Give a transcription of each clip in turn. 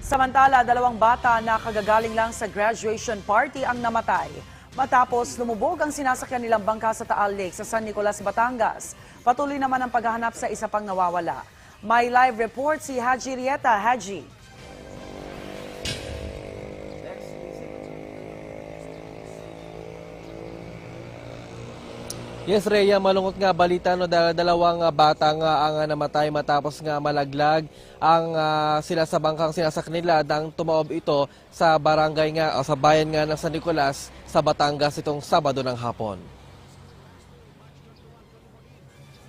Samantala, 2 bata na kagagaling lang sa graduation party ang namatay matapos lumubog ang sinasakyan nilang bangka sa Taal Lake sa San Nicolas, Batangas. Patuloy naman ang paghahanap sa isa pang nawawala. May live report si Haji Rieta. Haji. Yes, Rhea, malungkot nga balita no, dahil 2 bata nga ang namatay matapos nga malaglag ang sila sa bangkang sinasak nila nang tumaob ito sa barangay nga o sa bayan nga ng San Nicolas sa Batangas itong Sabado ng hapon.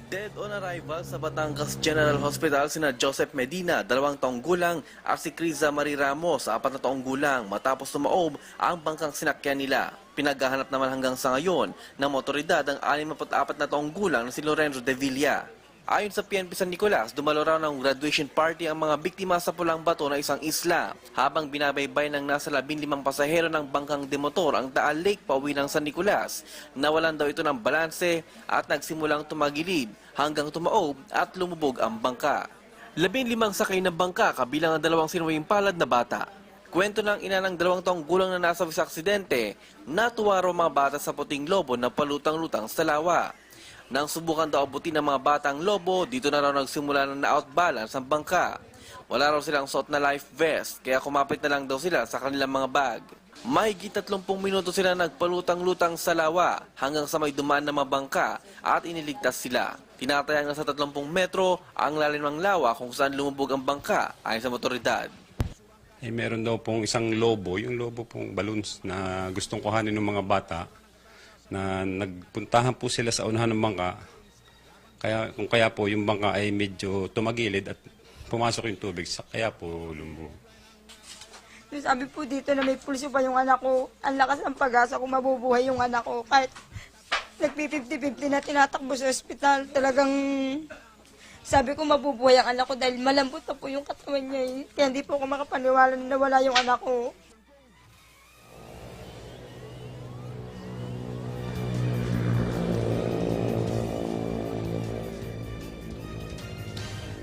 Dead on arrival sa Batangas General Hospital sina Joseph Medina, 2 taong gulang, at si Criza Marie Ramos, 4 na taong gulang, matapos tumaob ang bangkang sinakyan nila. Pinaghahanap naman hanggang sa ngayon ng motoridad ang 64 na taong gulang na si Lorenzo De Villa. Ayon sa PNP San Nicolas, dumalo raw ng graduation party ang mga biktima sa Pulang Bato na isang isla. Habang binabaybay ng nasa 15 pasahero ng bangkang demotor ang Taal Lake pauwi ng San Nicolas, nawalan daw ito ng balanse at nagsimulang tumagilid hanggang tumaob at lumubog ang bangka. 15 sakay ng bangka kabilang ang 2 sinuwing palad na bata. Kwento ng ina ng 2 taong gulang na nasa sa aksidente, natuwa raw mga bata sa puting lobo na palutang-lutang sa lawa. Nang subukan daw abutin ng mga batang lobo, dito na raw nagsimula na na-outbalance ang bangka. Wala raw silang suot na life vest, kaya kumapit na lang daw sila sa kanilang mga bag. Mahigit 30 minuto sila nagpalutang-lutang sa lawa hanggang sa may dumaan na mga bangka at iniligtas sila. Tinatayang na sa 30 metro ang lalim ng lawa kung saan lumubog ang bangka ayon sa motoridad. Meron daw pong isang lobo, yung lobo pong balloons na gustong kuhanin ng mga bata na nagpuntahan po sila sa unahan ng bangka. Kaya po yung bangka ay medyo tumagilid at pumasok yung tubig, kaya po lumubog. Sabi po dito na may pulso pa yung anak ko, ang lakas ng pag-asa kung mabubuhay yung anak ko. Kahit nagpi-50-50 na tinatakbo sa ospital, talagang sabi ko mabubuhay ang anak ko dahil malambot na po yung katawan niya eh. Kaya hindi po ako makapaniwala na nawala yung anak ko.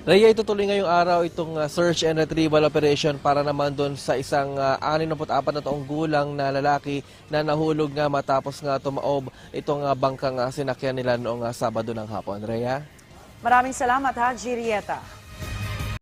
Rhea, itutuloy ngayong araw itong search and retrieval operation para naman doon sa isang 64 na taong gulang na lalaki na nahulog nga matapos nga tumaob itong bangkang sinakyan nila noong Sabado ng hapon. Rhea? Maraming salamat, Haji Rieta.